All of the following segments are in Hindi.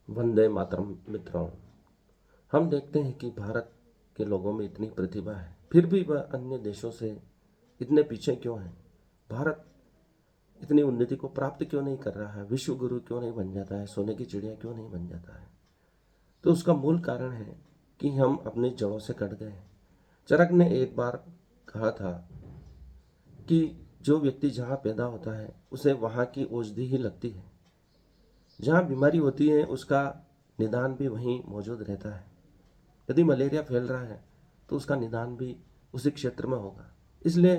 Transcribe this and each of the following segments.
वंदे मातरम। मित्रों, हम देखते हैं कि भारत के लोगों में इतनी प्रतिभा है, फिर भी वह अन्य देशों से इतने पीछे क्यों है? भारत इतनी उन्नति को प्राप्त क्यों नहीं कर रहा है? विश्व गुरु क्यों नहीं बन जाता है? सोने की चिड़िया क्यों नहीं बन जाता है? तो उसका मूल कारण है कि हम अपनी जड़ों से कट गए हैं। चरक ने एक बार कहा था कि जो व्यक्ति जहाँ पैदा होता है उसे वहाँ की औषधि ही लगती है। जहाँ बीमारी होती है उसका निदान भी वहीं मौजूद रहता है। यदि मलेरिया फैल रहा है तो उसका निदान भी उसी क्षेत्र में होगा। इसलिए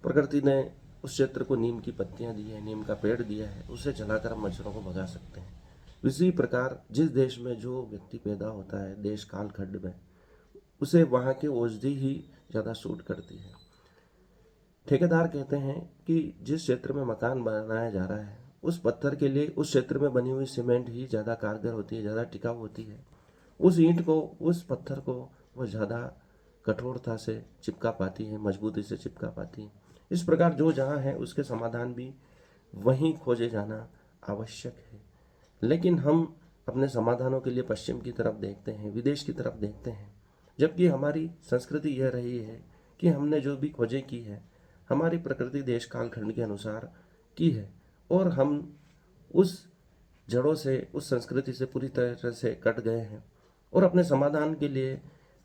प्रकृति ने उस क्षेत्र को नीम की पत्तियां दी है, नीम का पेड़ दिया है, उसे जलाकर हम मच्छरों को भगा सकते हैं। इसी प्रकार जिस देश में जो व्यक्ति पैदा होता है, देश काल खंड में, उसे वहाँ की औषधि ही ज़्यादा सूट करती है। ठेकेदार कहते हैं कि जिस क्षेत्र में मकान बनाया जा रहा है उस पत्थर के लिए उस क्षेत्र में बनी हुई सीमेंट ही ज़्यादा कारगर होती है, ज़्यादा टिकाऊ होती है। उस ईंट को, उस पत्थर को वह ज़्यादा कठोरता से चिपका पाती है, मजबूती से चिपका पाती है। इस प्रकार जो जहाँ है उसके समाधान भी वहीं खोजे जाना आवश्यक है। लेकिन हम अपने समाधानों के लिए पश्चिम की तरफ देखते हैं, विदेश की तरफ देखते हैं, जबकि हमारी संस्कृति यह रही है कि हमने जो भी खोजें की है हमारी प्रकृति देश कालखंड के अनुसार की है, और हम उस जड़ों से, उस संस्कृति से पूरी तरह से कट गए हैं और अपने समाधान के लिए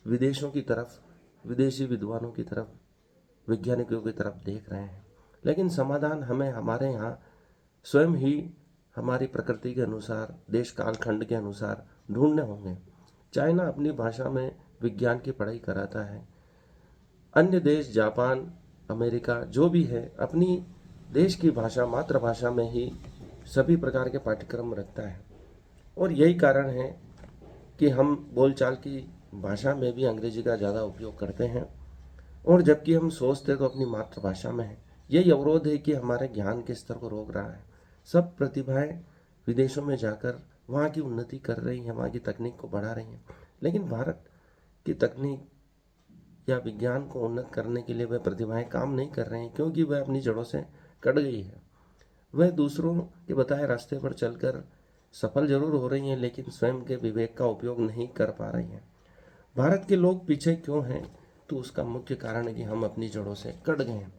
विदेशों की तरफ, विदेशी विद्वानों की तरफ, वैज्ञानिकों की तरफ देख रहे हैं। लेकिन समाधान हमें हमारे यहाँ स्वयं ही हमारी प्रकृति के अनुसार, देश कालखंड के अनुसार ढूंढने होंगे। चाइना अपनी भाषा में विज्ञान की पढ़ाई कराता है। अन्य देश, जापान, अमेरिका, जो भी है, अपनी देश की भाषा, मातृभाषा में ही सभी प्रकार के पाठ्यक्रम रखता है। और यही कारण है कि हम बोलचाल की भाषा में भी अंग्रेजी का ज़्यादा उपयोग करते हैं, और जबकि हम सोचते तो अपनी मातृभाषा में है। यही अवरोध है कि हमारे ज्ञान के स्तर को रोक रहा है। सब प्रतिभाएं विदेशों में जाकर वहाँ की उन्नति कर रही हैं, वहाँ की तकनीक को बढ़ा रही हैं, लेकिन भारत की तकनीक या विज्ञान को उन्नत करने के लिए वह प्रतिभाएं काम नहीं कर रहे हैं, क्योंकि वह अपनी जड़ों से कट गई है। वह दूसरों के बताए रास्ते पर चलकर सफल जरूर हो रही हैं, लेकिन स्वयं के विवेक का उपयोग नहीं कर पा रही हैं। भारत के लोग पीछे क्यों हैं? तो उसका मुख्य कारण है कि हम अपनी जड़ों से कट गए हैं।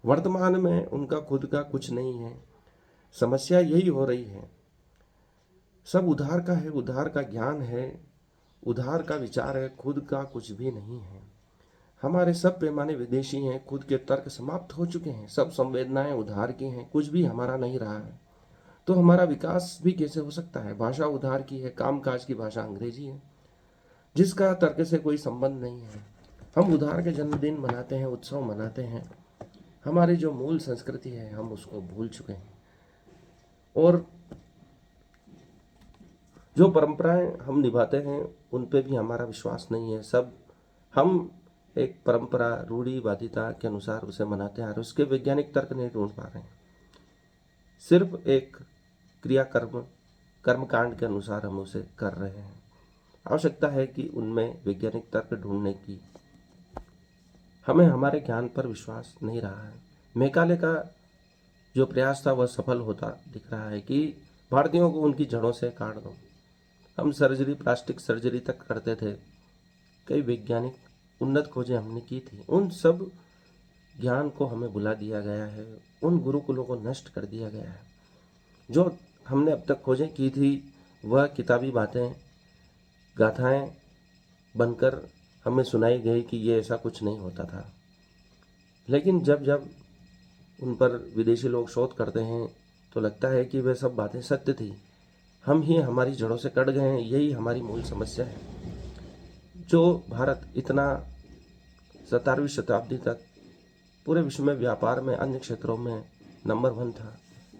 वर्तमान में उनका खुद का कुछ नहीं है। समस्या यही हो रही है। सब उधार का है, उधार का ज्ञान है, उधार का विचार है, खुद का कुछ भी नहीं है। हमारे सब पैमाने विदेशी हैं, खुद के तर्क समाप्त हो चुके हैं, सब संवेदनाएं उधार की हैं, कुछ भी हमारा नहीं रहा है। तो हमारा विकास भी कैसे हो सकता है? भाषा उधार की है, कामकाज की भाषा अंग्रेजी है, जिसका तर्क से कोई संबंध नहीं है। हम उधार के जन्मदिन मनाते हैं, उत्सव मनाते हैं, हमारी जो मूल संस्कृति है हम उसको भूल चुके हैं। और जो परंपराएं हम निभाते हैं उन पे भी हमारा विश्वास नहीं है। सब हम एक परंपरा, रूढ़िवादिता के अनुसार उसे मनाते हैं और उसके वैज्ञानिक तर्क नहीं ढूंढ पा रहे हैं। सिर्फ एक क्रियाकर्म, कर्मकांड के अनुसार हम उसे कर रहे हैं। आवश्यकता है कि उनमें वैज्ञानिक तर्क ढूंढने की। हमें हमारे ज्ञान पर विश्वास नहीं रहा है। मेकाले का जो प्रयास था वह सफल होता दिख रहा है कि भारतीयों को उनकी जड़ों से काट दो। हम सर्जरी, प्लास्टिक सर्जरी तक करते थे। कई वैज्ञानिक उन्नत खोजें हमने की थी, उन सब ज्ञान को हमें भुला दिया गया है, उन गुरुकुलों को नष्ट कर दिया गया है। जो हमने अब तक खोजें की थी वह किताबी बातें, गाथाएं बनकर हमें सुनाई गई कि ये ऐसा कुछ नहीं होता था। लेकिन जब जब उन पर विदेशी लोग शोध करते हैं तो लगता है कि वह सब बातें सत्य थी। हम ही हमारी जड़ों से कट गए हैं, यही हमारी मूल समस्या है। जो भारत इतना 17वीं शताब्दी तक पूरे विश्व में व्यापार में, अन्य क्षेत्रों में नंबर 1 था,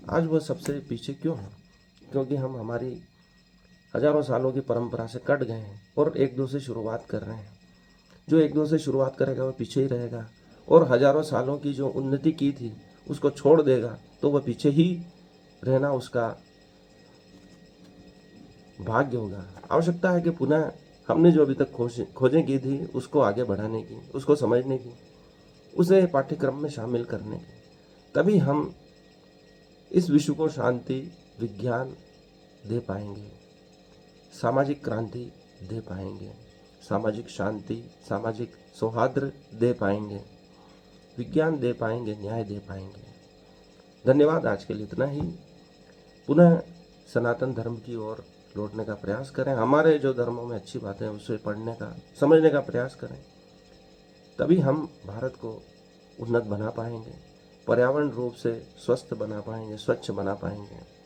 आज वह सबसे पीछे क्यों है? क्योंकि हम हमारी हजारों सालों की परंपरा से कट गए हैं और एक दो से शुरुआत कर रहे हैं। जो एक दो से शुरुआत करेगा वह पीछे ही रहेगा, और हजारों सालों की जो उन्नति की थी उसको छोड़ देगा तो वह पीछे ही रहना उसका भाग्य होगा। आवश्यकता है कि पुनः हमने जो अभी तक खोजें की थी उसको आगे बढ़ाने की, उसको समझने की, उसे पाठ्यक्रम में शामिल करने की। तभी हम इस विश्व को शांति, विज्ञान दे पाएंगे। सामाजिक क्रांति दे पाएंगे, सामाजिक शांति, सामाजिक सौहार्द दे पाएंगे, विज्ञान दे पाएंगे, न्याय दे पाएंगे। धन्यवाद। आज के लिए इतना ही। पुनः सनातन धर्म की ओर लौटने का प्रयास करें। हमारे जो धर्मों में अच्छी बातें हैं उसे पढ़ने का, समझने का प्रयास करें। तभी हम भारत को उन्नत बना पाएंगे, पर्यावरण रूप से स्वस्थ बना पाएंगे, स्वच्छ बना पाएंगे।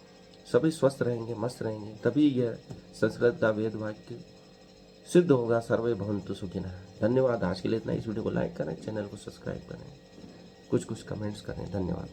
सभी स्वस्थ रहेंगे, मस्त रहेंगे, तभी यह संस्कृत का वेद वाक्य सिद्ध होगा। सर्वे भवन्तु सुखिनः। धन्यवाद। आज के लिए इतना। इस वीडियो को लाइक करें, चैनल को सब्सक्राइब करें, कुछ कमेंट्स करें। धन्यवाद।